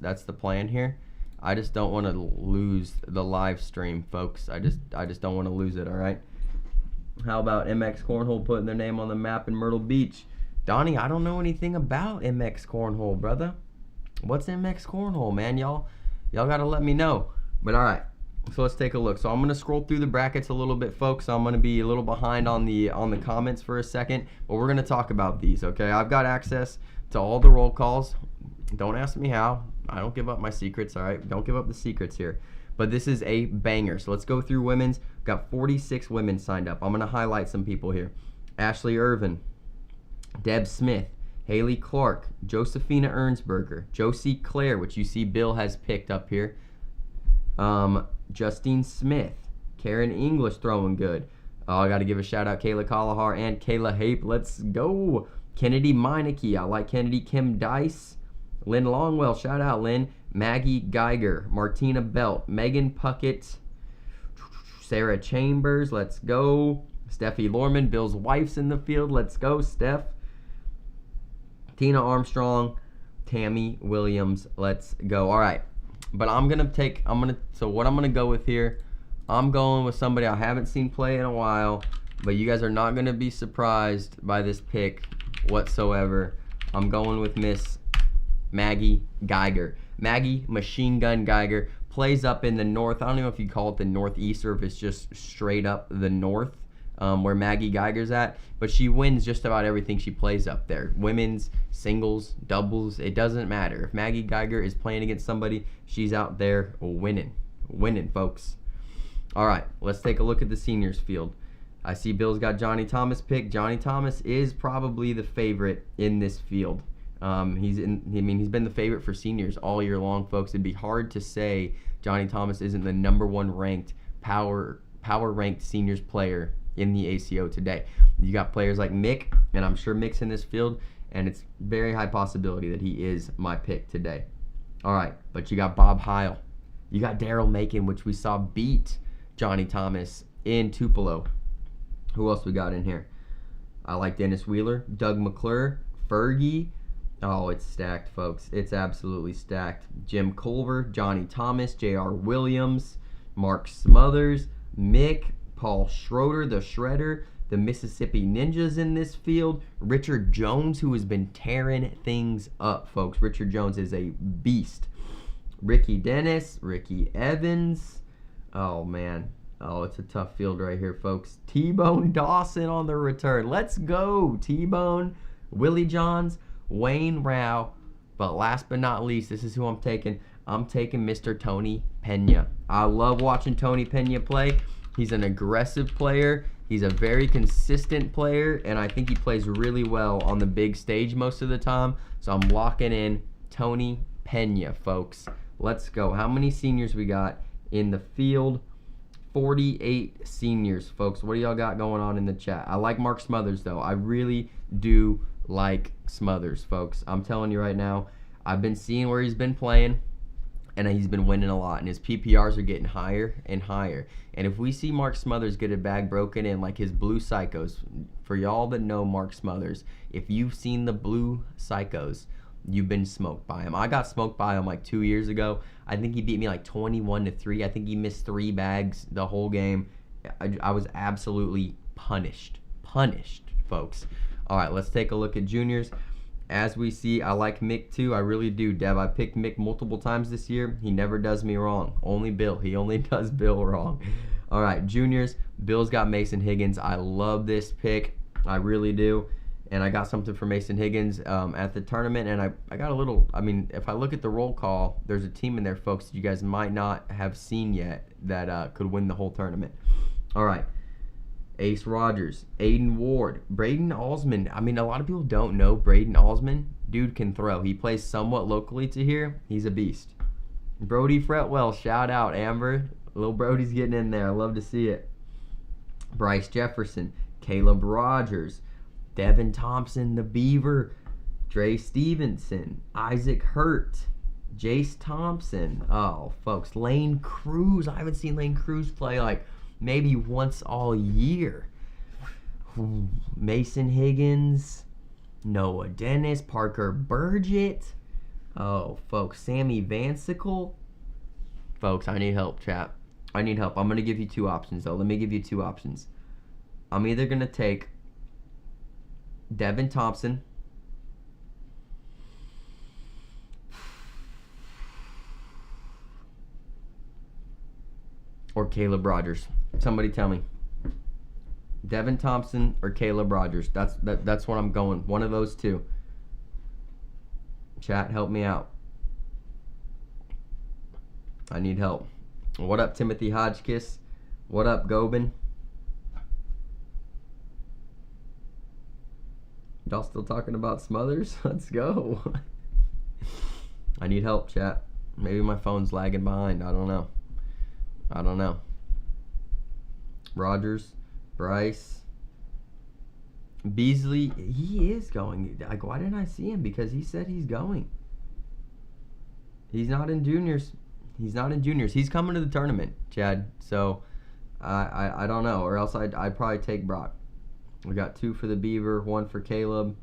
That's the plan here. I just don't want to lose the live stream, folks. I just don't want to lose it, all right? How about MX Cornhole putting their name on the map in Myrtle Beach? Donnie, I don't know anything about MX Cornhole, brother. What's MX Cornhole, man? Y'all got to let me know. But all right. So let's take a look. So I'm going to scroll through the brackets a little bit, folks. I'm going to be a little behind on the comments for a second, but we're going to talk about these, okay? I've got access to all the roll calls. Don't ask me how. I don't give up my secrets, all right? Don't give up the secrets here. But this is a banger. So let's go through women's. Got 46 women signed up. I'm going to highlight some people here. Ashley Irvin, Deb Smith, Haley Clark, Josephina Ernsberger, Josie Claire, which you see Bill has picked up here. Justine Smith, Karen English throwing good. Oh, I got to give a shout out Kayla Kalahar and Kayla Hape. Let's go. Kennedy Meineke. I like Kennedy. Kim Dice. Lynn Longwell. Shout out, Lynn. Maggie Geiger. Martina Belt. Megan Puckett. Sarah Chambers. Let's go. Steffi Lorman. Bill's wife's in the field. Let's go, Steph. Tina Armstrong. Tammy Williams. Let's go. All right. But so what I'm going to go with here, I'm going with somebody I haven't seen play in a while, but you guys are not going to be surprised by this pick whatsoever. I'm going with Miss Maggie Geiger. Maggie Machine Gun Geiger plays up in the north. I don't know if you call it the northeast or if it's just straight up the north where Maggie Geiger's at, but she wins just about everything she plays up there. Women's, singles, doubles, it doesn't matter. If Maggie Geiger is playing against somebody, she's out there winning. Winning, folks. All right, let's take a look at the seniors field. I see Bill's got Johnny Thomas picked. Johnny Thomas is probably the favorite in this field. He's been the favorite for seniors all year long, folks. It'd be hard to say Johnny Thomas isn't the #1 ranked power ranked seniors player in the ACO today. You got players like Mick, and I'm sure Mick's in this field, and it's very high possibility that he is my pick today. All right, but you got Bob Heil. You got Daryl Macon, which we saw beat Johnny Thomas in Tupelo. Who else we got in here? I like Dennis Wheeler, Doug McClure, Fergie. Oh, it's stacked, folks. It's absolutely stacked. Jim Culver, Johnny Thomas, J.R. Williams, Mark Smothers, Mick, Paul Schroeder, the Shredder, the Mississippi Ninjas in this field. Richard Jones, who has been tearing things up, folks. Richard Jones is a beast. Ricky Dennis, Ricky Evans. Oh, man. Oh, it's a tough field right here, folks. T-Bone Dawson on the return. Let's go, T-Bone. Willie Johns, Wayne Rao. But last but not least, this is who I'm taking. I'm taking Mr. Tony Pena. I love watching Tony Pena play. He's an aggressive player. He's a very consistent player, and I think he plays really well on the big stage most of the time. So I'm locking in Tony Pena, folks. Let's go. How many seniors we got in the field? 48 seniors, folks. What do y'all got going on in the chat? I like Mark Smothers, though. I really do like Smothers, folks. I'm telling you right now, I've been seeing where he's been playing, and he's been winning a lot, and his PPRs are getting higher and higher. And if we see Mark Smothers get a bag broken in like his Blue Psychos, for y'all that know Mark Smothers, if you've seen the Blue Psychos, you've been smoked by him. I got smoked by him like 2 years ago. I think he beat me like 21-3. I think he missed 3 bags the whole game. I was absolutely punished, folks. All right, let's take a look at juniors. As we see, I like Mick too. I really do, Deb. I picked Mick multiple times this year. He never does me wrong. Only Bill. He only does Bill wrong. All right, juniors. Bill's got Mason Higgins. I love this pick. I really do. And I got something for Mason Higgins at the tournament. And I got a little, if I look at the roll call, there's a team in there, folks, that you guys might not have seen yet that could win the whole tournament. All right. Ace Rogers, Aiden Ward, Braden Alsman. A lot of people don't know Braden Alsman. Dude can throw. He plays somewhat locally to here. He's a beast. Brody Fretwell, shout out, Amber. Little Brody's getting in there. I love to see it. Bryce Jefferson, Caleb Rogers, Devin Thompson, the Beaver, Dre Stevenson, Isaac Hurt, Jace Thompson. Oh, folks, Lane Cruz. I haven't seen Lane Cruz play like maybe once all year. Mason Higgins, Noah Dennis, Parker Burgett. Oh, folks, Sammy Vansicle. Folks, I need help, chat. I need help. I'm going to give you two options, though. Let me give you two options. I'm either going to take Devin Thompson or Caleb Rogers. Somebody tell me. Devin Thompson or Caleb Rogers. That's what I'm going. One of those two. Chat, help me out. I need help. What up, Timothy Hodgkiss? What up, Gobin? Y'all still talking about Smothers? Let's go. I need help, chat. Maybe my phone's lagging behind. I don't know. Rogers, Bryce, Beasley. He is going. Like, why didn't I see him? Because he said he's going. He's not in juniors. He's coming to the tournament, Chad. So I don't know. Or else I'd probably take Brock. We got 2 for the Beaver, 1 for Caleb.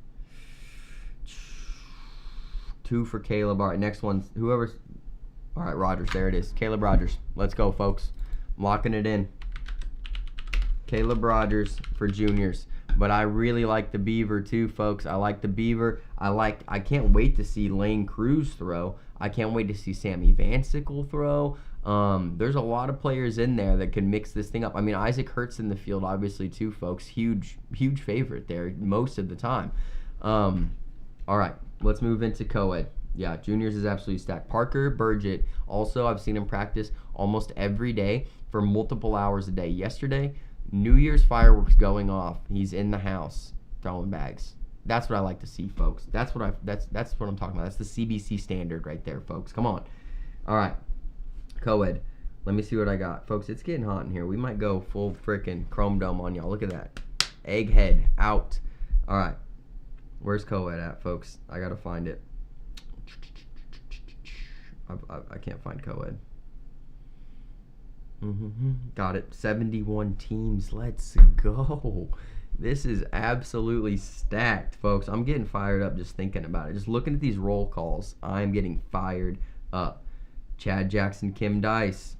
2 for Caleb. All right, next one's whoever's. All right, Rogers. There it is. Caleb Rogers. Let's go, folks. I'm locking it in. Caleb Rogers for juniors. But I really like the Beaver too, folks. I like the Beaver. I can't wait to see Lane Cruz throw. I can't wait to see Sammy Vansicle throw. There's a lot of players in there that can mix this thing up. I mean, Isaac Hurts in the field, obviously, too, folks. Huge favorite there most of the time. All right, let's move into co-ed. Yeah, juniors is absolutely stacked. Parker Burgett, also, I've seen him practice almost every day for multiple hours a day. Yesterday, New Year's fireworks going off. He's in the house throwing bags. That's what I like to see, folks. That's what I'm talking about. That's the CBC standard right there, folks. Come on. All right. Co-ed. Let me see what I got. Folks, it's getting hot in here. We might go full frickin' chrome dome on y'all. Look at that. Egghead out. All right. Where's co-ed at, folks? I got to find it. I can't find co-ed. Got it. 71 teams. Let's go. This is absolutely stacked, folks. I'm getting fired up just thinking about it. Just looking at these roll calls, I'm getting fired up. Chad Jackson, Kim Dice,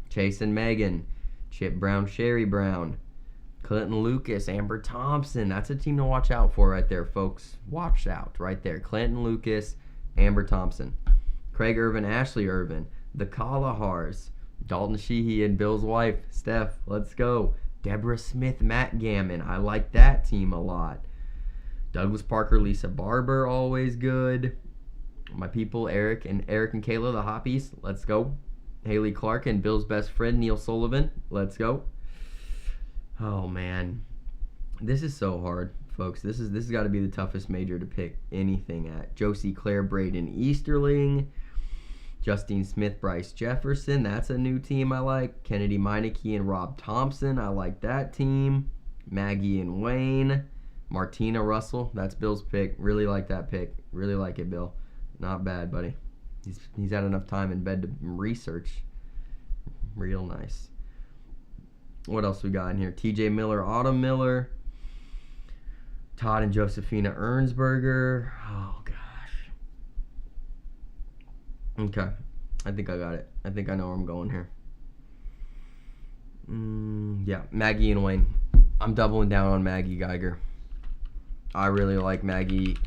Chase and Megan, Chip Brown, Sherry Brown, Clinton Lucas, Amber Thompson. That's a team to watch out for right there, folks. Watch out right there. Clinton Lucas, Amber Thompson, Craig Irvin, Ashley Irvin, the Kalahars, Dalton Sheehy and Bill's wife, Steph. Let's go. Deborah Smith, Matt Gammon. I like that team a lot. Douglas Parker, Lisa Barber, always good. My people, Eric and Kayla, the Hoppies. Let's go. Haley Clark and Bill's best friend, Neil Sullivan. Let's go. Oh, man. This is so hard, folks. This has got to be the toughest major to pick anything at. Josie Claire, Braden Easterling. Justine Smith, Bryce Jefferson. That's a new team I like. Kennedy Meineke and Rob Thompson. I like that team. Maggie and Wayne. Martina Russell. That's Bill's pick. Really like that pick. Really like it, Bill. Not bad, buddy. He's had enough time in bed to research. Real nice. What else we got in here? TJ Miller, Autumn Miller. Todd and Josephina Ernsberger. Oh, gosh. Okay. I think I got it. I think I know where I'm going here. Yeah, Maggie and Wayne. I'm doubling down on Maggie Geiger. I really like Maggie,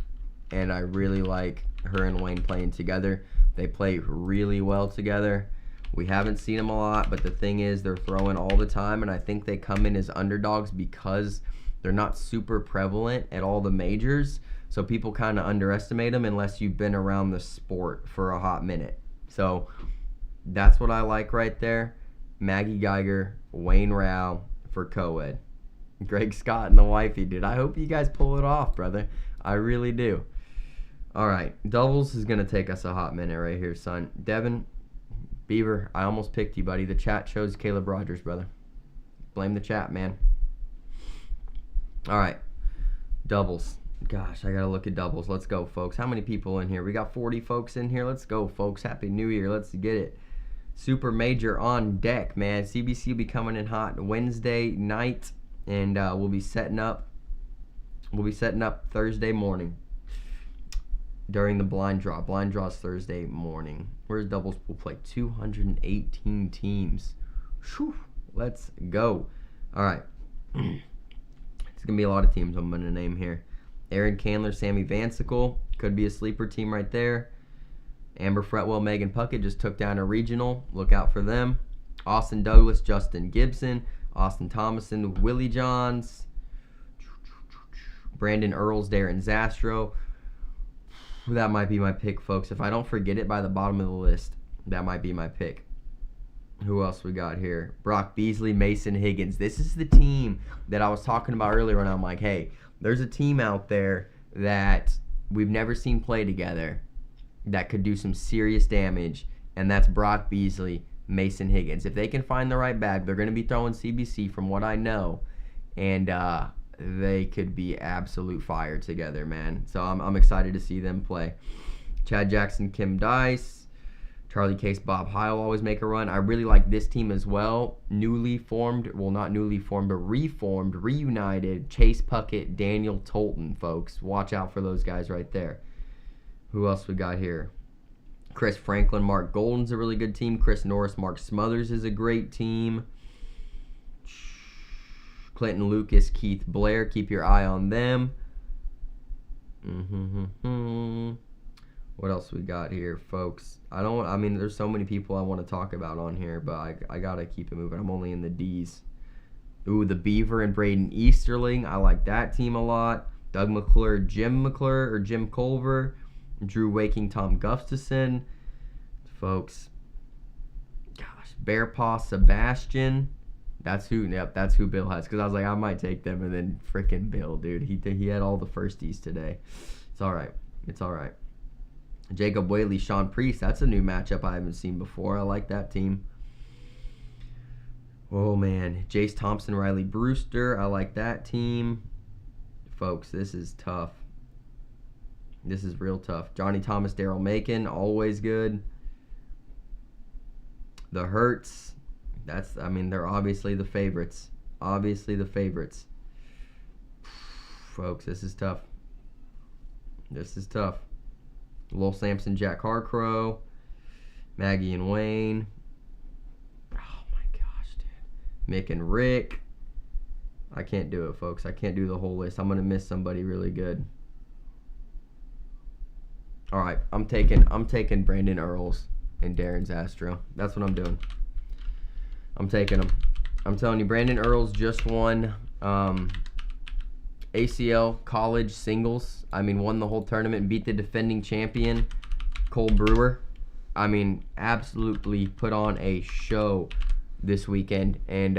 and I really like her and Wayne playing together. They play really well together. We haven't seen them a lot, but the thing is they're throwing all the time, and I think they come in as underdogs because they're not super prevalent at all the majors. So people kind of underestimate them unless you've been around the sport for a hot minute. So that's what I like right there. Maggie Geiger, Wayne Rao for co-ed. Greg Scott and the wifey, dude. I hope you guys pull it off, brother. I really do. All right. Doubles is going to take us a hot minute right here, son. Devin, Beaver, I almost picked you, buddy. The chat shows Caleb Rogers, brother. Blame the chat, man. All right. Doubles. Gosh, I got to look at doubles. Let's go, folks. How many people in here? We got 40 folks in here. Let's go, folks. Happy New Year. Let's get it. Super Major on deck, man. CBC will be coming in hot Wednesday night, and we'll be setting up. Thursday morning. during the blind draw. Blind draw's Thursday morning. Where's doubles pool play? 218 teams. Whew, let's go. All right. It's going to be a lot of teams I'm going to name here. Aaron Candler, Sammy Vansicle. Could be a sleeper team right there. Amber Fretwell, Megan Puckett just took down a regional. Look out for them. Austin Douglas, Justin Gibson. Austin Thomason, Willie Johns. Brandon Earls, Darren Zastro. That might be my pick, folks. If I don't forget it by the bottom of the list, that might be my pick. Who else we got here? Brock Beasley, Mason Higgins. This is the team that I was talking about earlier when I'm like, hey, there's a team out there that we've never seen play together that could do some serious damage, and that's Brock Beasley, Mason Higgins. If they can find the right bag, they're going to be throwing CBC from what I know, and they could be absolute fire together, man. So I'm excited to see them play. Chad Jackson, Kim Dice. Charlie Case, Bob Heil always make a run. I really like this team as well. Newly formed, well, not newly formed, but reformed, reunited, Chase Puckett, Daniel Tolton, folks. Watch out for those guys right there. Who else we got here? Chris Franklin, Mark Golden's a really good team. Chris Norris, Mark Smothers is a great team. Clinton Lucas, Keith Blair, keep your eye on them. What else we got here, folks? I mean, there's so many people I want to talk about on here, but I got to keep it moving. I'm only in the D's. Ooh, the Beaver and Braden Easterling. I like that team a lot. Doug McClure, Jim McClure, or Jim Culver. Drew Waking, Tom Gustafson. Folks. Gosh, Bearpaw Sebastian. That's who Bill has. Because I was like, I might take them, and then freaking Bill, dude. He had all the firsties today. It's all right. It's all right. Jacob Whaley, Sean Priest. That's a new matchup I haven't seen before. I like that team. Oh, man. Jace Thompson, Riley Brewster. I like that team. Folks, this is tough. This is real tough. Johnny Thomas, Daryl Macon. Always good. The Hurts. They're obviously the favorites. Obviously the favorites. Folks, this is tough. This is tough. Lowell Sampson, Jack Harcrow, Maggie and Wayne. Oh my gosh, dude. Mick and Rick. I can't do it, folks. I can't do the whole list. I'm going to miss somebody really good. All right, I'm taking Brandon Earls and Darren Zastro. That's what I'm doing. I'm taking them. I'm telling you, Brandon Earls just won ACL college singles. Won the whole tournament and beat the defending champion, Cole Brewer. Absolutely put on a show this weekend. And,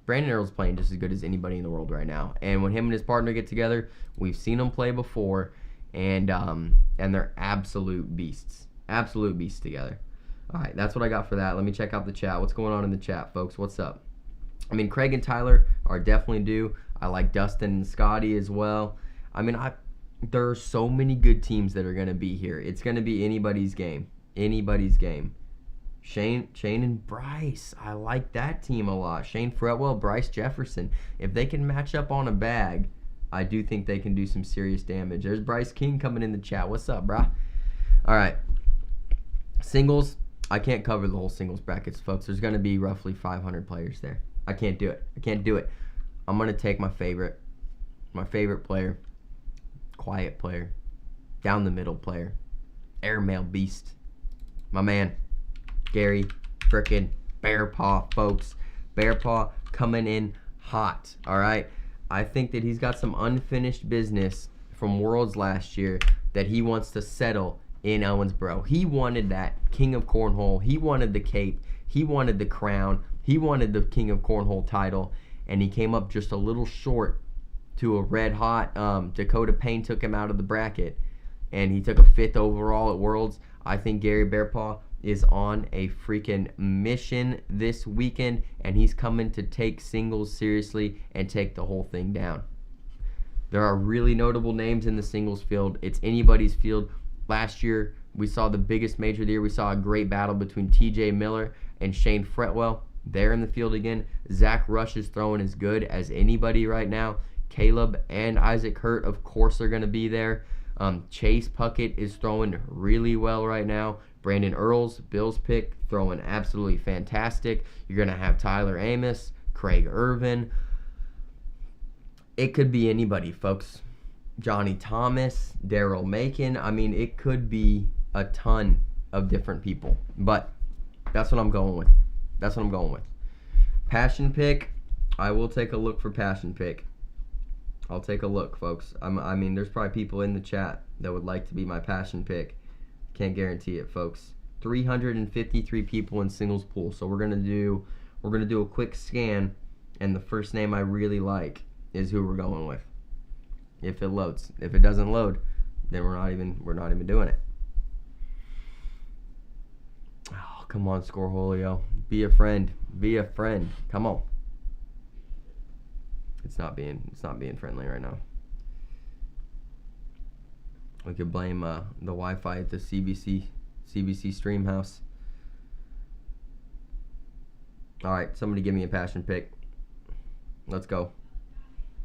Brandon Earl's playing just as good as anybody in the world right now. And when him and his partner get together, we've seen them play before, and they're absolute beasts. Absolute beasts together. All right, that's what I got for that. Let me check out the chat. What's going on in the chat, folks? What's up? Craig and Tyler are definitely due. I like Dustin and Scotty as well. There are so many good teams that are going to be here. It's going to be anybody's game. Anybody's game. Shane and Bryce. I like that team a lot. Shane Fretwell, Bryce Jefferson. If they can match up on a bag, I do think they can do some serious damage. There's Bryce King coming in the chat. What's up, brah? All right. Singles. I can't cover the whole singles brackets, folks. There's going to be roughly 500 players there. I can't do it. I can't do it. I'm going to take my favorite player, quiet player, down the middle player, airmail beast, my man, Gary frickin' Bearpaw, folks. Bearpaw coming in hot, all right? I think that he's got some unfinished business from Worlds last year that he wants to settle in Owensboro. He wanted that King of Cornhole. He wanted the cape. He wanted the crown. He wanted the King of Cornhole title, and he came up just a little short to a red-hot. Dakota Payne took him out of the bracket, and he took a 5th overall at Worlds. I think Gary Bearpaw is on a freaking mission this weekend, and he's coming to take singles seriously and take the whole thing down. There are really notable names in the singles field. It's anybody's field. Last year, we saw the biggest major of the year. We saw a great battle between TJ Miller and Shane Fretwell. They're in the field again. Zach Rush is throwing as good as anybody right now. Caleb and Isaac Hurt, of course, are going to be there. Chase Puckett is throwing really well right now. Brandon Earls, Bills pick, throwing absolutely fantastic. You're going to have Tyler Amos, Craig Irvin. It could be anybody, folks. Johnny Thomas, Daryl Macon. I mean, it could be a ton of different people. But that's what I'm going with. That's what I'm going with. Passion pick, I will take a look for passion pick. I'll take a look, folks. I mean, there's probably people in the chat that would like to be my passion pick. Can't guarantee it, folks. 353 people in singles pool. So we're gonna do a quick scan, and the first name I really like is who we're going with. If it loads. If it doesn't load, then we're not even doing it. Oh, come on, Scorholio. Be a friend. Be a friend. Come on. It's not being friendly right now. We could blame the Wi-Fi at the CBC stream house. All right, somebody give me a passion pick. Let's go.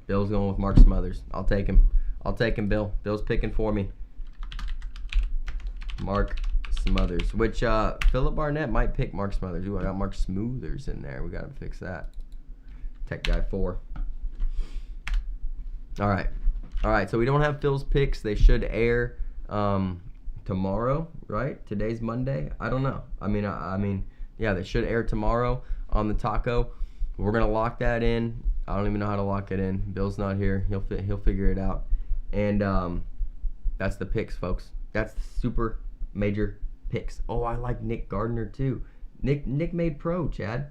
Bill's going with Mark Smothers. I'll take him. I'll take him, Bill. Bill's picking for me. Mark Smothers. Which Philip Barnett might pick Mark Smothers. Ooh, I got Mark Smoothers in there. We got to fix that. Tech Guy 4. All right. All right, so we don't have Phil's picks. They should air tomorrow, right? Today's Monday. I don't know. I mean, yeah, they should air tomorrow on the Taco. We're gonna lock that in. I don't even know how to lock it in. Bill's not here. He'll figure it out. And that's the picks, folks. That's the super major picks. Oh, I like Nick Gardner too. Nick made pro, Chad.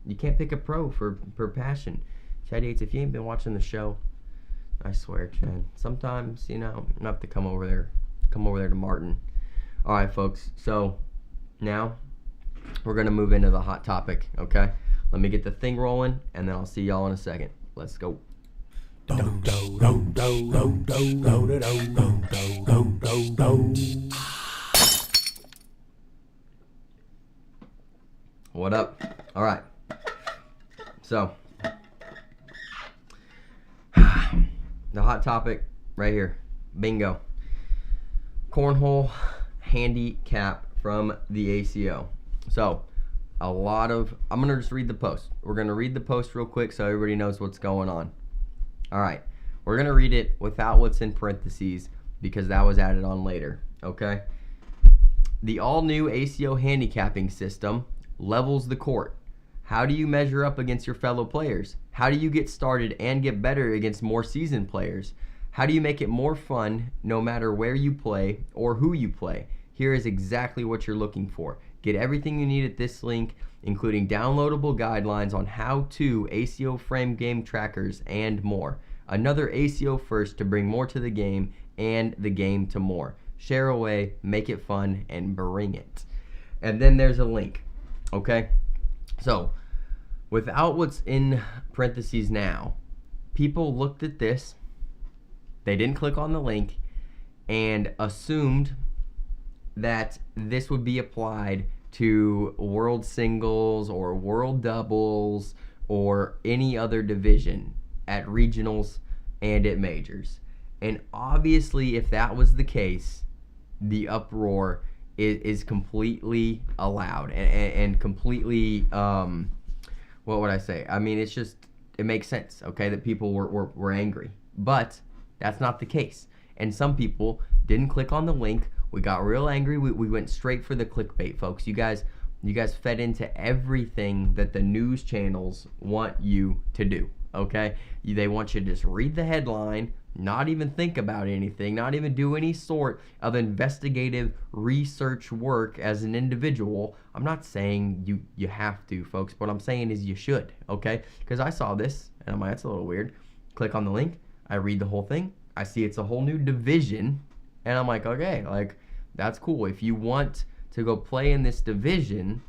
You can't pick a pro for passion. Chad Yates, if you ain't been watching the show, I swear, Chad. Sometimes, you know, I have to come over there to Martin. All right, folks. So now we're gonna move into the hot topic. Okay. Let me get the thing rolling, and then I'll see y'all in a second. Let's go. What up? All right. So the hot topic right here. Bingo. Cornhole handicap from the ACO. So I'm going to just read the post. We're going to read the post real quick so everybody knows what's going on. All right. We're going to read it without what's in parentheses because that was added on later. Okay. The all-new ACO handicapping system levels the court. How do you measure up against your fellow players? How do you get started and get better against more seasoned players? How do you make it more fun no matter where you play or who you play? Here is exactly what you're looking for. Get everything you need at this link, including downloadable guidelines on how to ACO frame game trackers and more. Another ACO first to bring more to the game and the game to more. Share away, make it fun, and bring it. And then there's a link, okay? So, without what's in parentheses now, people looked at this, they didn't click on the link, and assumed that this would be applied to world singles or world doubles or any other division at regionals and at majors. And obviously, if that was the case, the uproar is completely allowed and completely, what would I say? I mean, it's just, it makes sense, okay, that people were angry. But that's not the case. And some people didn't click on the link. We got real angry. We went straight for the clickbait, folks. You guys fed into everything that the news channels want you to do, okay? They want you to just read the headline, not even think about anything, not even do any sort of investigative research work as an individual. I'm not saying you have to, folks. What I'm saying is you should, okay? Because I saw this, and I'm like, that's a little weird. Click on the link. I read the whole thing. I see it's a whole new division. And I'm like, okay, like, that's cool. If you want to go play in this division,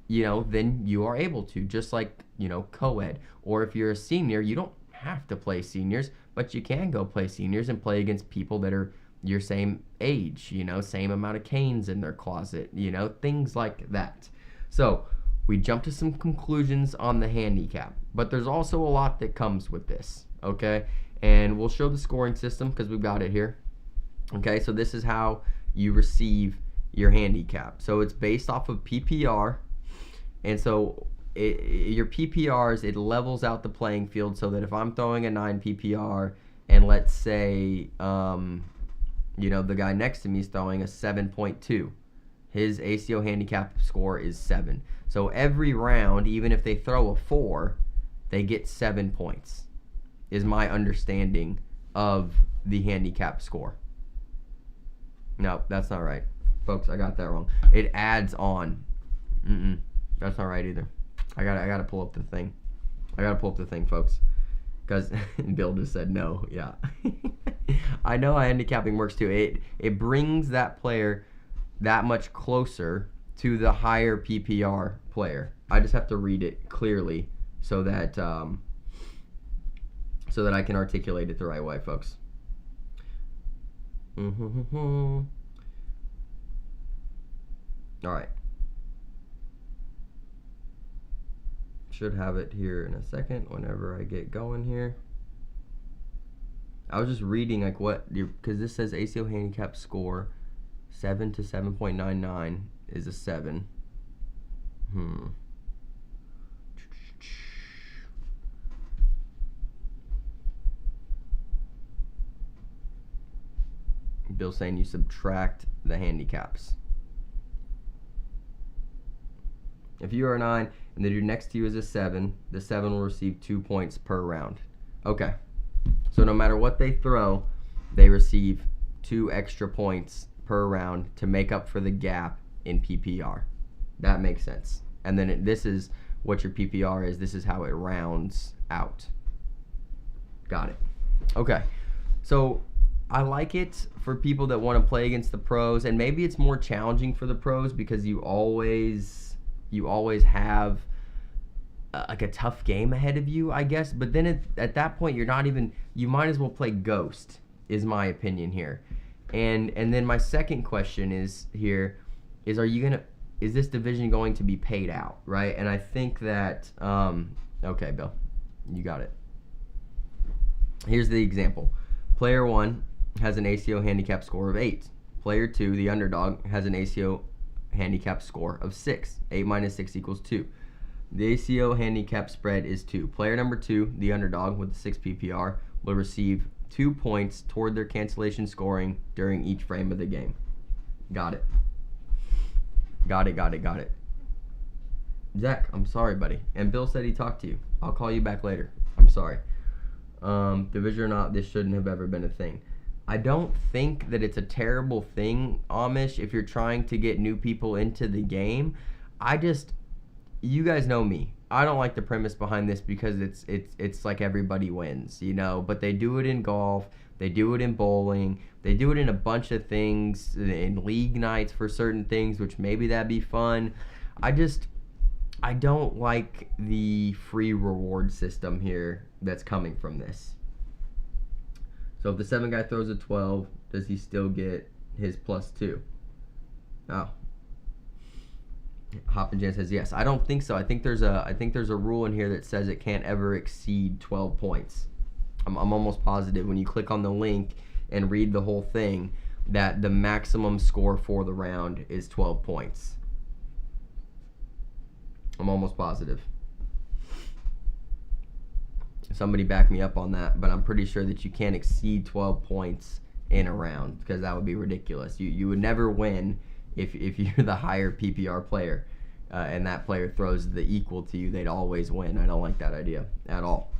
you know, then you are able to, just like, you know, co-ed. Or if you're a senior, you don't have to play seniors, but you can go play seniors and play against people that are your same age, you know, same amount of canes in their closet, you know, things like that. So we jumped to some conclusions on the handicap, but there's also a lot that comes with this, okay? And we'll show the scoring system because we've got it here. Okay, so this is how you receive your handicap. So it's based off of PPR, and so your PPRs, it levels out the playing field so that if I'm throwing a 9 PPR and let's say the guy next to me is throwing a 7.2, his ACO handicap score is 7. So every round, even if they throw a 4, they get 7 points, is my understanding of the handicap score. No, that's not right. Folks, I got that wrong. It adds on. That's not right either. I gotta pull up the thing. Folks. Because Bill just said no. Yeah. I know how handicapping works too. It brings that player that much closer to the higher PPR player. I just have to read it clearly so that I can articulate it the right way, folks. All right. Should have it here in a second whenever I get going here. I was just reading like because this says ACO handicap score 7 to 7.99 is a 7. Bill's saying you subtract the handicaps. If you are a 9 and the dude next to you is a 7, the 7 will receive 2 points per round. Okay. So no matter what they throw, they receive 2 extra points per round to make up for the gap in PPR. That makes sense. And then this is what your PPR is. This is how it rounds out. Got it. Okay. So I like it for people that want to play against the pros, and maybe it's more challenging for the pros because you always have like a tough game ahead of you, I guess. But then at that point, you might as well play Ghost, is my opinion here. And then my second question is is this division going to be paid out, right? And I think that, okay, Bill, you got it. Here's the example. Player 1 has an ACO handicap score of 8. Player 2, the underdog, has an ACO handicap score of 6. 8 minus 6 equals 2. The ACO handicap spread is 2. Player number 2, the underdog with the 6 PPR, will receive 2 points toward their cancellation scoring during each frame of the game. Got it. Zach, I'm sorry, buddy. And Bill said he talked to you. I'll call you back later. I'm sorry. Division or not, this shouldn't have ever been a thing. I don't think that it's a terrible thing, Amish, if you're trying to get new people into the game. You guys know me. I don't like the premise behind this because it's like everybody wins, but they do it in golf, they do it in bowling, they do it in a bunch of things, in league nights for certain things, which maybe that'd be fun. I don't like the free reward system here that's coming from this. So if the 7 guy throws a 12, does he still get his +2? Oh. Hoppin' Jan says yes. I don't think so. I think there's a rule in here that says it can't ever exceed 12 points. I'm almost positive when you click on the link and read the whole thing that the maximum score for the round is 12 points. I'm almost positive. Somebody back me up on that, but I'm pretty sure that you can't exceed 12 points in a round because that would be ridiculous. You would never win if you're the higher PPR player and that player throws the equal to you. They'd always win. I don't like that idea at all.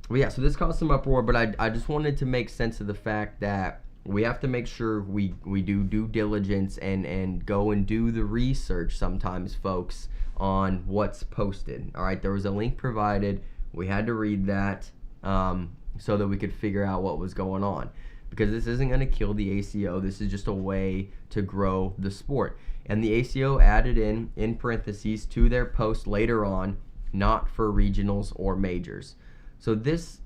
Well, yeah, so this caused some uproar, but I just wanted to make sense of the fact that we have to make sure we do due diligence and go and do the research sometimes, folks, on what's posted. All right, there was a link provided. We had to read that so that we could figure out what was going on. Because this isn't going to kill the ACO. This is just a way to grow the sport. And the ACO added in parentheses to their post later on, not for regionals or majors. So this,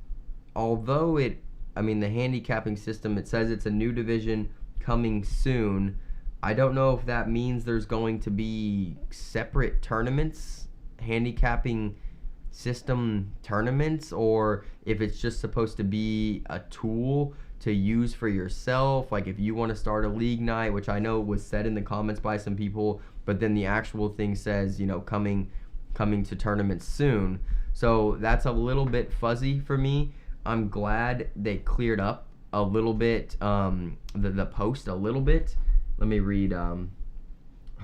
although the handicapping system, it says it's a new division coming soon. I don't know if that means there's going to be separate tournaments handicapping system tournaments, or if it's just supposed to be a tool to use for yourself. Like if you want to start a league night, which I know was said in the comments by some people, but then the actual thing says, coming to tournaments soon. So that's a little bit fuzzy for me. I'm glad they cleared up a little bit, the post a little bit. Let me read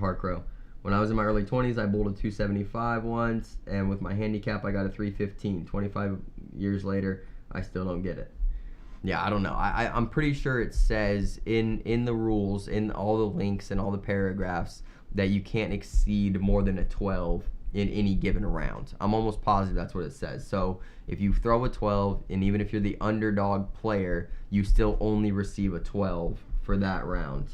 Hardcrow. When I was in my early 20s, I bowled a 275 once, and with my handicap, I got a 315. 25 years later, I still don't get it. Yeah, I don't know. I'm pretty sure it says in the rules, in all the links and all the paragraphs, that you can't exceed more than a 12 in any given round. I'm almost positive that's what it says. So if you throw a 12, and even if you're the underdog player, you still only receive a 12 for that round.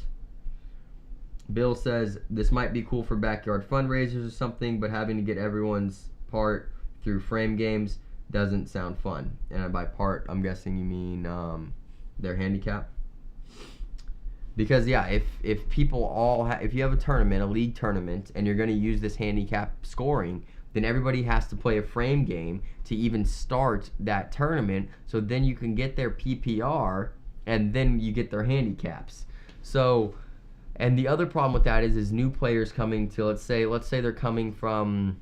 Bill says, this might be cool for backyard fundraisers or something, but having to get everyone's part through frame games doesn't sound fun. And by part, I'm guessing you mean their handicap. Because yeah, if people all if you have a tournament, a league tournament, and you're going to use this handicap scoring, then everybody has to play a frame game to even start that tournament. So then you can get their PPR, and then you get their handicaps. So, and the other problem with that is new players coming to, let's say they're coming from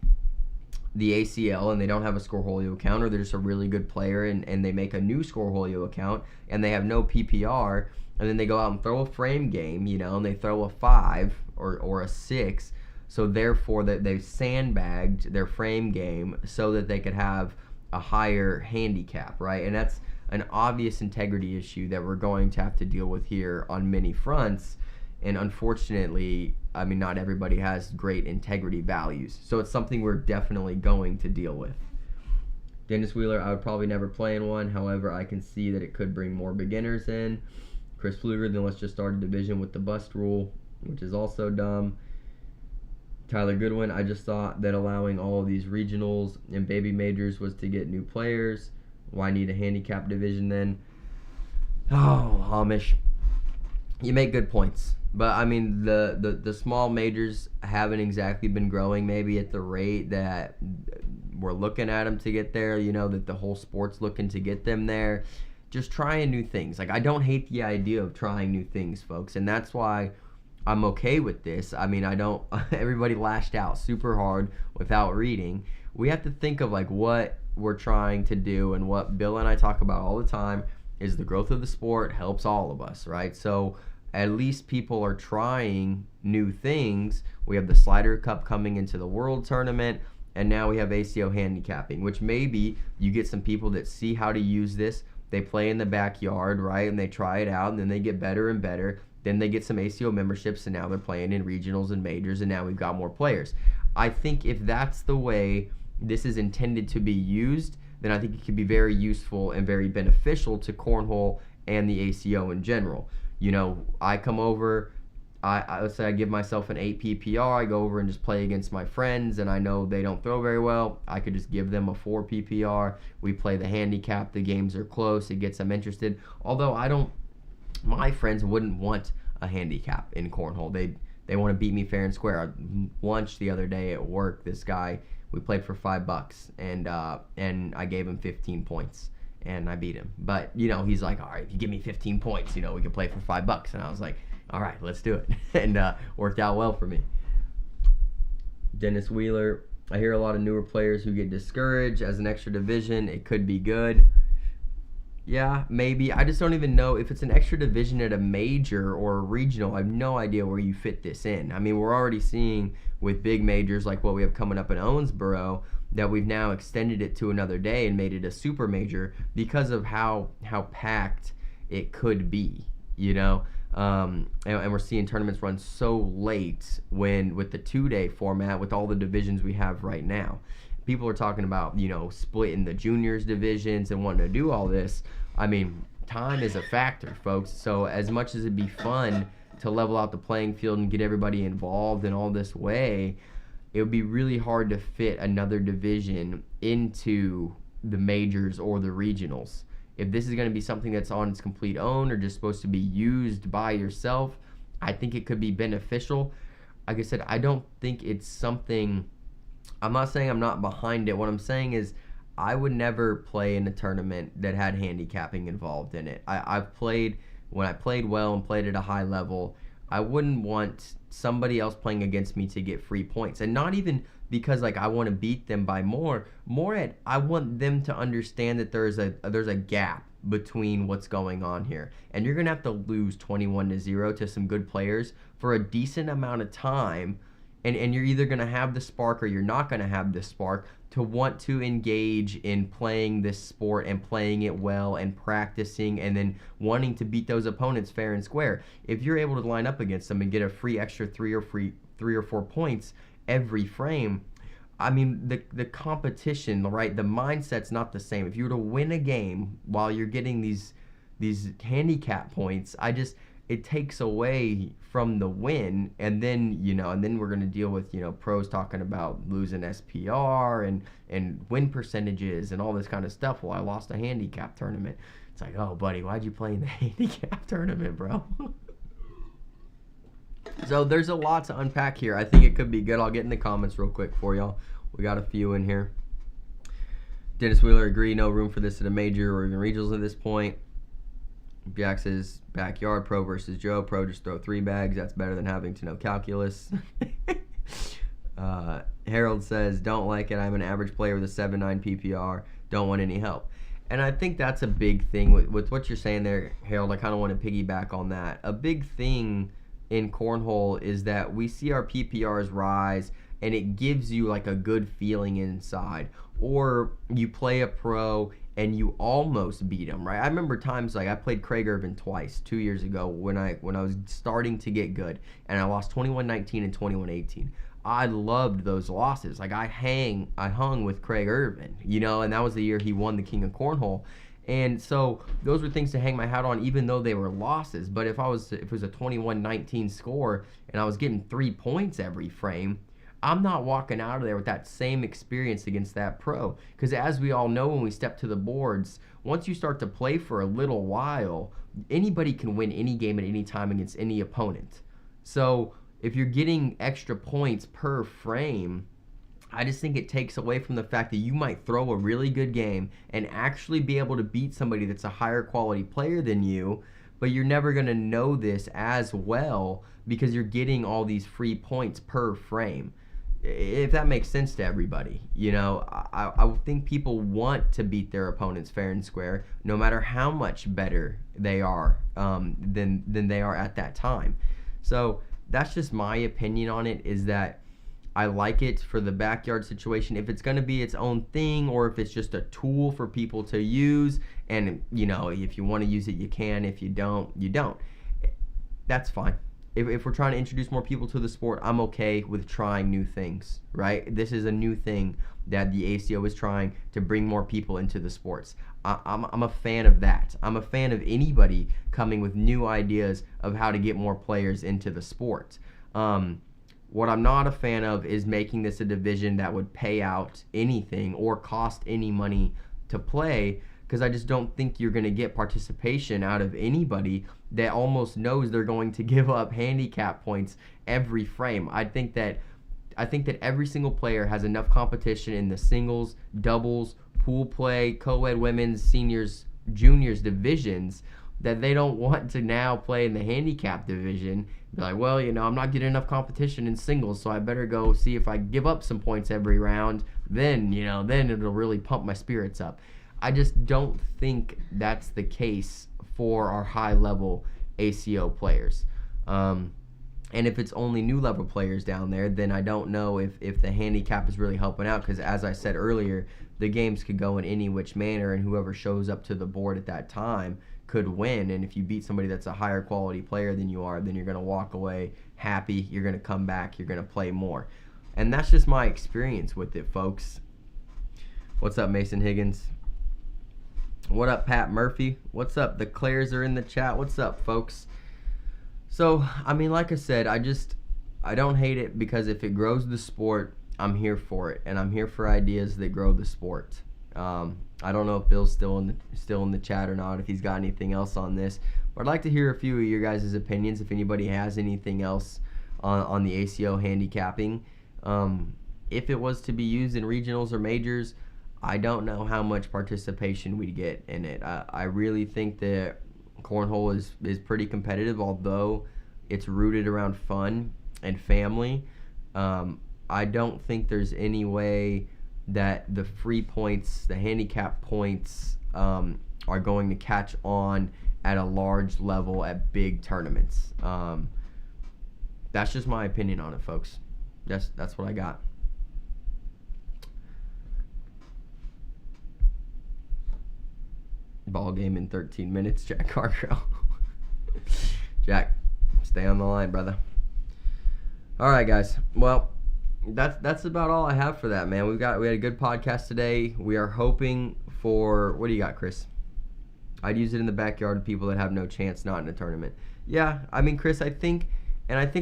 the ACL and they don't have a Scoreholio account, or they're just a really good player and they make a new Scoreholio account and they have no PPR, and then they go out and throw a frame game, and they throw a 5 or a 6, so therefore that they've sandbagged their frame game so that they could have a higher handicap, right? And that's an obvious integrity issue that we're going to have to deal with here on many fronts. And unfortunately, I mean, not everybody has great integrity values. So it's something we're definitely going to deal with. Dennis Wheeler, I would probably never play in one. However, I can see that it could bring more beginners in. Chris Pfluger, then let's just start a division with the bust rule, which is also dumb. Tyler Goodwin, I just thought that allowing all of these regionals and baby majors was to get new players. Why need a handicap division then? Oh, Amish. You make good points. But, I mean, the small majors haven't exactly been growing maybe at the rate that we're looking at them to get there, that the whole sport's looking to get them there. Just trying new things. Like, I don't hate the idea of trying new things, folks, and that's why I'm okay with this. I mean, everybody lashed out super hard without reading. We have to think of, like, what we're trying to do, and what Bill and I talk about all the time is the growth of the sport helps all of us, right? So at least people are trying new things. We have the Slider Cup coming into the World Tournament, and now we have ACO handicapping, which maybe you get some people that see how to use this. They play in the backyard, right, and they try it out, and then they get better and better. Then they get some ACO memberships, and now they're playing in regionals and majors, and now we've got more players. I think if that's the way this is intended to be used, then I think it could be very useful and very beneficial to Cornhole and the ACO in general. I come over, let's say I give myself an 8 PPR, I go over and just play against my friends, and I know they don't throw very well. I could just give them a 4 PPR. We play the handicap, the games are close, it gets them interested. Although my friends wouldn't want a handicap in Cornhole. They want to beat me fair and square. Lunch the other day at work, this guy, we played for $5, and I gave him 15 points. And I beat him. But, he's like, all right, if you give me 15 points, we can play for $5. And I was like, all right, let's do it. And worked out well for me. Dennis Wheeler, I hear a lot of newer players who get discouraged. As an extra division, it could be good. Yeah, maybe. I just don't even know if it's an extra division at a major or a regional. I have no idea where you fit this in. I mean, we're already seeing with big majors like what we have coming up in Owensboro that we've now extended it to another day and made it a super major because of how packed it could be, and we're seeing tournaments run so late with the 2-day format with all the divisions we have right now. People are talking about, splitting the juniors divisions and wanting to do all this. I mean, time is a factor, folks. So as much as it'd be fun to level out the playing field and get everybody involved in all this way, it would be really hard to fit another division into the majors or the regionals. If this is going to be something that's on its complete own or just supposed to be used by yourself, I think it could be beneficial. Like I said, I don't think it's something I'm not saying I'm not behind it. What I'm saying is I would never play in a tournament that had handicapping involved in it. I've played, when I played well and played at a high level, I wouldn't want somebody else playing against me to get free points. And not even because like I want to beat them by more at I want them to understand that there's a gap between what's going on here. And you're going to have to lose 21-0 to some good players for a decent amount of time. And you're either going to have the spark or you're not going to have the spark to want to engage in playing this sport and playing it well and practicing and then wanting to beat those opponents fair and square. If you're able to line up against them and get a free extra three or four points every frame, I mean, the competition, right? The mindset's not the same. If you were to win a game while you're getting these handicap points, it takes away from the win, and then we're going to deal with pros talking about losing SPR and win percentages and all this kind of stuff. Well, I lost a handicap tournament. It's like, oh buddy, why'd you play in the handicap tournament, bro? So there's a lot to unpack here. I think it could be good. I'll get in the comments real quick for y'all. We got a few in here. Dennis Wheeler, agree, no room for this at a major or even regionals at this point. Jack says, backyard, pro versus Joe. Pro, just throw 3 bags. That's better than having to know calculus. Harold says, don't like it. I'm an average player with a 7.9 PPR. Don't want any help. And I think that's a big thing with what you're saying there, Harold. I kind of want to piggyback on that. A big thing in Cornhole is that we see our PPRs rise, and it gives you like a good feeling inside. Or you play a pro and you almost beat him, right? I remember times like I played Craig Irvin twice 2 years ago when I was starting to get good, and I lost 21-19 and 21-18. I loved those losses. Like I hung with Craig Irvin, and that was the year he won the King of Cornhole. And so those were things to hang my hat on, even though they were losses. But if it was a 21-19 score and I was getting 3 points every frame, I'm not walking out of there with that same experience against that pro. Because as we all know, when we step to the boards, once you start to play for a little while, anybody can win any game at any time against any opponent. So if you're getting extra points per frame, I just think it takes away from the fact that you might throw a really good game and actually be able to beat somebody that's a higher quality player than you, but you're never going to know this as well because you're getting all these free points per frame. If that makes sense to everybody, I think people want to beat their opponents fair and square, no matter how much better they are than they are at that time. So that's just my opinion on it, is that I like it for the backyard situation. If it's going to be its own thing, or if it's just a tool for people to use, and if you want to use it, you can. If you don't, you don't. That's fine. If we're trying to introduce more people to the sport, I'm okay with trying new things, right? This is a new thing that the ACO is trying to bring more people into the sports. I'm a fan of that. I'm a fan of anybody coming with new ideas of how to get more players into the sport. What I'm not a fan of is making this a division that would pay out anything or cost any money to play, because I just don't think you're going to get participation out of anybody that almost knows they're going to give up handicap points every frame. I think that every single player has enough competition in the singles, doubles, pool play, co-ed women's, seniors, juniors divisions that they don't want to now play in the handicap division. Be like, well, I'm not getting enough competition in singles, so I better go see if I give up some points every round. Then it'll really pump my spirits up. I just don't think that's the case for our high-level ACO players. And if it's only new-level players down there, then I don't know if the handicap is really helping out, because as I said earlier, the games could go in any which manner, and whoever shows up to the board at that time could win. And if you beat somebody that's a higher quality player than you are, then you're going to walk away happy, you're going to come back, you're going to play more. And that's just my experience with it, folks. What's up, Mason Higgins? What up, Pat Murphy? What's up? The Claires are in the chat. What's up, folks? So, like I said, I don't hate it, because if it grows the sport, I'm here for it, and I'm here for ideas that grow the sport. I don't know if Bill's still in the chat or not, if he's got anything else on this, but I'd like to hear a few of your guys' opinions, if anybody has anything else on the ACO handicapping. if it was to be used in regionals or majors, I don't know how much participation we'd get in it. I really think that cornhole is pretty competitive, although it's rooted around fun and family. I don't think there's any way that the free points, the handicap points, are going to catch on at a large level at big tournaments. That's just my opinion on it, folks. That's what I got. Ball game in 13 minutes, Jack Cargrell. Jack, stay on the line, brother. All right, guys. Well, that's about all I have for that, man. We had a good podcast today. We are hoping for, what do you got, Chris? I'd use it in the backyard of people that have no chance, not in a tournament. Yeah, I mean, Chris, I think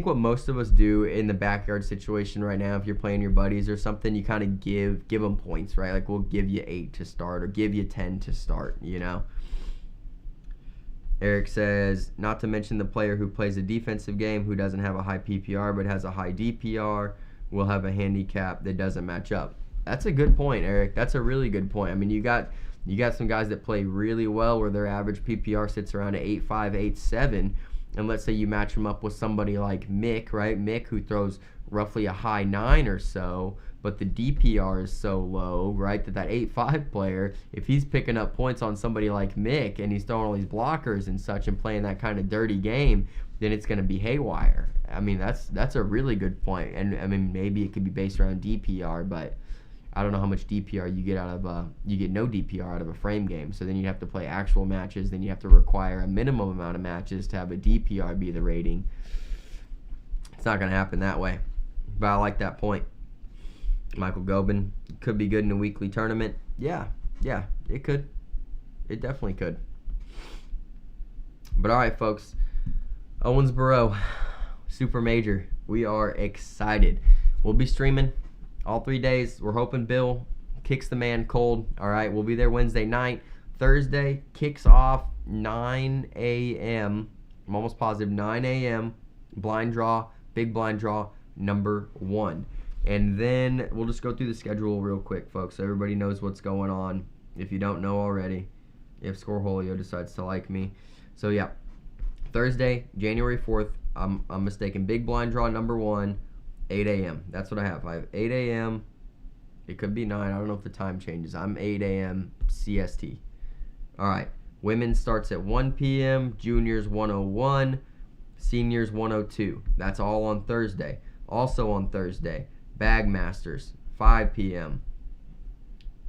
what most of us do in the backyard situation right now, if you're playing your buddies or something, you kind of give them points, right? Like, we'll give you 8 to start or give you 10 to start, you know? Eric says, not to mention the player who plays a defensive game who doesn't have a high PPR but has a high DPR will have a handicap that doesn't match up. That's a good point, Eric. That's a really good point. I mean, you got some guys that play really well where their average PPR sits around at 8.5, 8.7, and let's say you match them up with somebody like Mick, right? Mick, who throws roughly a high 9 or so, but the DPR is so low, right, that 8.5 player, if he's picking up points on somebody like Mick and he's throwing all these blockers and such and playing that kind of dirty game, then it's going to be haywire. I mean, that's a really good point. And, I mean, maybe it could be based around DPR, but I don't know how much DPR you get out of you get no DPR out of a frame game. So then you have to play actual matches. Then you have to require a minimum amount of matches to have a DPR be the rating. It's not going to happen that way. But I like that point. Michael Gobin could be good in a weekly tournament. Yeah, it could. It definitely could. But all right, folks. Owensboro Super Major. We are excited. We'll be streaming all 3 days. We're hoping Bill kicks the man cold. All right, we'll be there Wednesday night. Thursday kicks off 9 a.m. I'm almost positive 9 a.m. Blind draw, big blind draw, number 1. And then we'll just go through the schedule real quick, folks, so everybody knows what's going on. If you don't know already, if Scoreholio decides to like me. So, yeah, Thursday, January 4th, I'm mistaken. Big blind draw number 1, 8 a.m. That's what I have. I have 8 a.m. It could be 9. I don't know if the time changes. I'm 8 a.m. CST. All right. Women starts at 1 p.m. Juniors 1:01. Seniors 1:02. That's all on Thursday. Also on Thursday, Bagmasters, 5 p.m.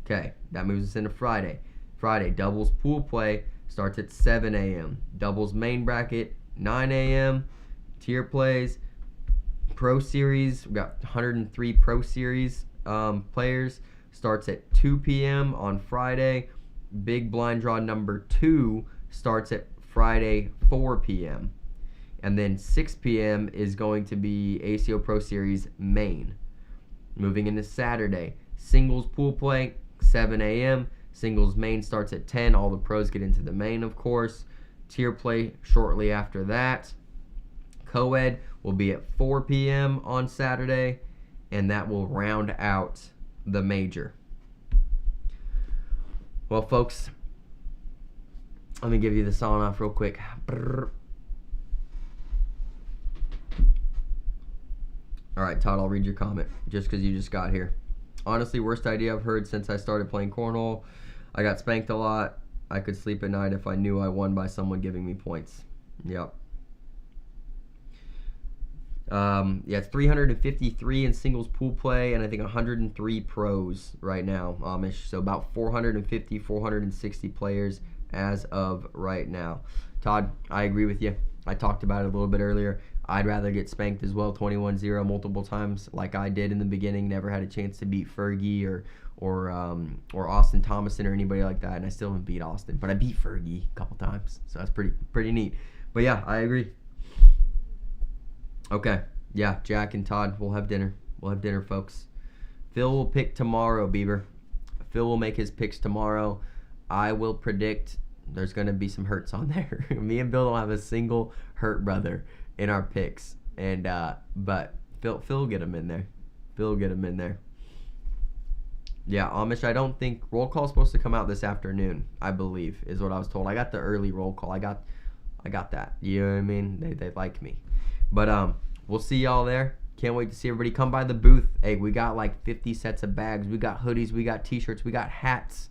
Okay, that moves us into Friday. Friday, doubles pool play starts at 7 a.m. Doubles main bracket, 9 a.m. Tier plays, Pro Series, we got 103 Pro Series players, starts at 2 p.m. on Friday. Big blind draw number 2 starts at Friday, 4 p.m. And then 6 p.m. is going to be ACO Pro Series main. Moving into Saturday, singles pool play, 7 a.m. Singles main starts at 10. All the pros get into the main, of course. Tier play shortly after that. Co-ed will be at 4 p.m. on Saturday, and that will round out the major. Well, folks, let me give you the sign off real quick. Brrr. All right, Todd, I'll read your comment just because you just got here. Honestly, worst idea I've heard since I started playing cornhole. I got spanked a lot. I could sleep at night if I knew I won by someone giving me points. Yep. It's 353 in singles pool play, and I think 103 pros right now, Amish. So about 450, 460 players as of right now. Todd, I agree with you. I talked about it a little bit earlier. I'd rather get spanked as well, 21-0 multiple times, like I did in the beginning. Never had a chance to beat Fergie or Austin Thomason or anybody like that, and I still haven't beat Austin, but I beat Fergie a couple times, so that's pretty neat. But yeah, I agree. Okay, yeah, Jack and Todd, we'll have dinner. We'll have dinner, folks. Phil will pick tomorrow, Bieber. Phil will make his picks tomorrow. I will predict there's going to be some hurts on there. Me and Bill don't have a single hurt brother in our picks, and but Phil will get him in there. Phil will get him in there. Yeah, Amish, I don't think roll call is supposed to come out this afternoon, I believe, is what I was told. I got the early roll call. I got that. You know what I mean? They like me. But we'll see y'all there. Can't wait to see everybody come by the booth. Hey, we got like 50 sets of bags. We got hoodies, we got t-shirts, we got hats.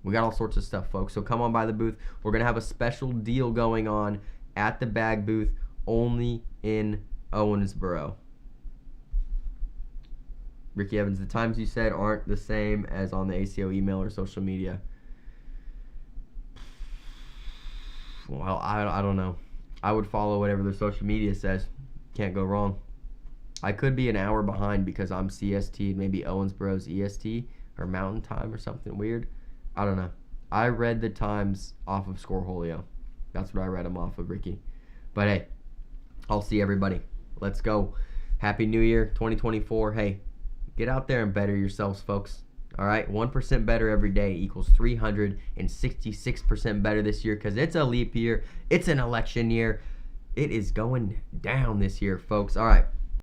We got all sorts of stuff, folks. So come on by the booth. We're going to have a special deal going on at the bag booth only in Owensboro. Ricky Evans, the times you said aren't the same as on the ACO email or social media. Well, I don't know. I would follow whatever their social media says. Can't go wrong. I could be an hour behind because I'm CST, maybe Owensboro's EST or Mountain Time or something weird. I don't know. I read the times off of Scoreholio. That's what I read them off of, Ricky. But hey, I'll see everybody. Let's go. Happy New Year, 2024. Hey, get out there and better yourselves, folks. All right, 1% better every day equals 366% better this year because it's a leap year. It's an election year. It is going down this year, folks. All right.